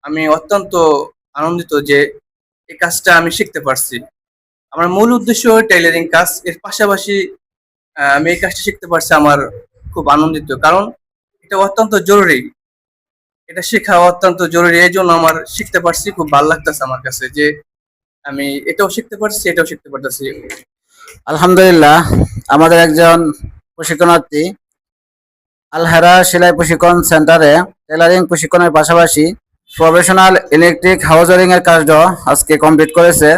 আমি অত্যন্ত আনন্দিত যে এই কাজটা আমি শিখতে পারছি। আমার মূল উদ্দেশ্য টেইলারিং কাজ। এর পাশাপাশি আমি এই কাজটা শিখতে পারছি আমার খুব আনন্দিত। কারণ এটা অত্যন্ত জরুরি। এটা শেখা অত্যন্ত জরুরি। এজন্য আমার শিখতে পারছি, খুব ভাল লাগতেছে আমার কাছে যে আমি এটাও শিখতে পারছি, এটাও শিখতে পারতেছি। আলহামদুলিল্লাহ, আমাদের একজন প্রশিক্ষণার্থী আলহেরা সেলাই প্রশিক্ষণ সেন্টারে টেলারিং প্রশিক্ষণের পাশাপাশি প্রফেশনাল ইলেকট্রিক হাউজারিং এর কাজও আজকে কমপ্লিট করেছে।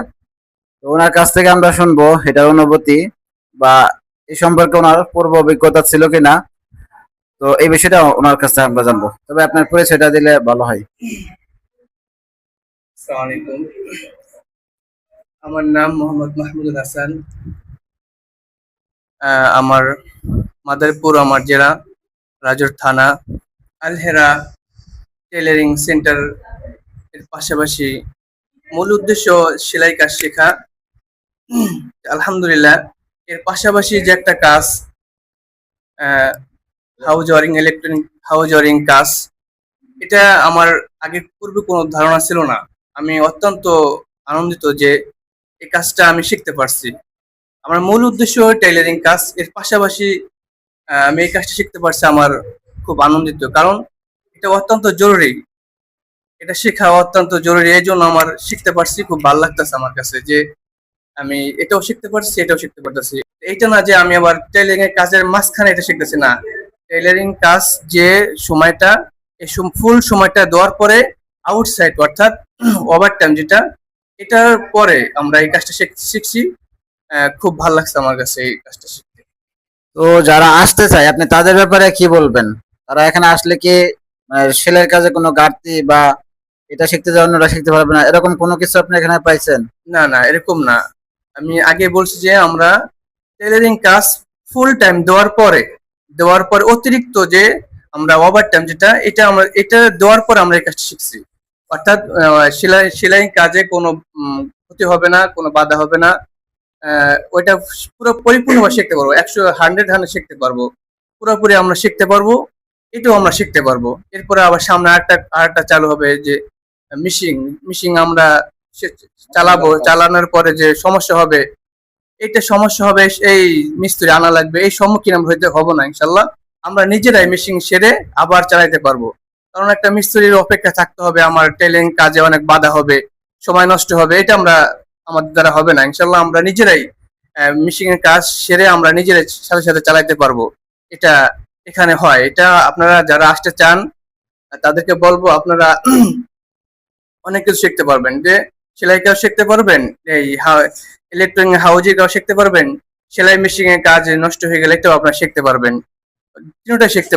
তো ওনার কাছ থেকে আমরা শুনবো এটার অনুভূতি বা এই সম্পর্কে ওনার পূর্ব অভিজ্ঞতা ছিল কিনা। তো এই বিষয়টা ওনার কাছ থেকে আমরা জানবো, তবে আপনার পরিচয়টা দিলে ভালো হয়। আসসালামু আলাইকুম। আমার নাম মোহাম্মদ মাহমুদুল হাসান। আমার মাদারীপুর, আমার জেলা রাজৌর থানা। আলহেরা টেইলারিং সেন্টার এর পাশাপাশি মূল উদ্দেশ্য সেলাই কাজ শেখা। আলহামদুলিল্লাহ, এর পাশাপাশি যে একটা কাজ, house wiring, electronic house wiring কাজ, এটা আমার আগে পূর্বে কোনো ধারণা ছিল না। আমি অত্যন্ত আনন্দিত যে এই কাজটা আমি শিখতে পারছি। আমার মূল উদ্দেশ্য টেইলারিং কাজ। এর পাশাপাশি আমি এই কাজটা শিখতে পারছি আমার খুব আনন্দিত। কারণ এটা অত্যন্ত জরুরি। এটা শেখা অত্যন্ত জরুরি। এই জন্য আমার শিখতে পারছি, খুব ভালো লাগতেছে আমার কাছে যে আমি এটাও শিখতে পারছি, এটাও শিখতে পারতেছি। এইটা না যে আমি আবার টেইলারিং এর কাজের মাঝখানে এটা শিখতেছি না। টেইলারিং কাজ যে সময়টা, এই ফুল সময়টা দেওয়ার পরে আউটসাইড অর্থাৎ ওভার টাইম যেটা, এটার পরে আমরা এই কাজটা শিখছি। খুব ভালো লাগছে আমার কাছে এই কাজটা শিখতে। তো যারা আসতে চায় আপনি তাদের ব্যাপারে কি বলবেন? তারা এখানে আসলে কি সেলাইয়ের কাজে কোনো ঘাটতি বা এটা শিখতে যাওয়া অন্যরা শিখতে পারবে না এরকম কোনো কিছু আপনি এখানে পাইছেন? না, না, এরকম না। আমি আগে বলছি যে আমরা টেইলারিং কাজ ফুল টাইম দেওয়ার পরে অতিরিক্ত যে আমরা ওভার টাইম যেটা, এটা দেওয়ার পর আমরা এই কাজটা শিখছি। অর্থাৎ সেলাই কাজে কোনো ক্ষতি হবে না, কোনো বাধা হবে না। ওইটা পুরো পরিপূর্ণভাবে শিখতে পারবো, 100 শিখতে পারবো। পুরোপুরি আমরা শিখতে পারবো। এটাও আমরা শিখতে পারবো। এরপরে আবার সামনে আরেকটা চালু হবে যে মিশিং মিশিং আমরা চালাবো। চালানোর পরে যে সমস্যা হবে, এটা সমস্যা হবে, এই মিস্ত্রি আনা লাগবে, এই সম্মুখীন আমরা হইতে হবো না ইনশাল্লাহ। আমরা নিজেরাই মেশিন সেরে আবার চালাইতে পারবো। কারণ একটা মিস্ত্রির অপেক্ষা থাকতে হবে, আমার টেইলিং কাজে অনেক বাধা হবে, সময় নষ্ট হবে, এটা আমাদের দ্বারা হবে না ইনশাল্লাহ। আমরা নিজেরাই মেশিন এর কাজ সেরে আমরা নিজেরাই সাথে সাথে চালাইতে পারবো। এটা এখানে হয়। এটা আপনারা যারা আসতে চান তাদেরকে বলবো, আপনারা অনেক কিছু শিখতে পারবেন। যে সেলাই কাজ শিখতে পারবেন, এই ইলেকট্রনিক হাউজিং কাজ শিখতে পারবেন, সেলাই মেশিন এর কাজ নষ্ট হয়ে গেলে এটাও আপনারা শিখতে পারবেন। তিনটা শিখতে পারবেন।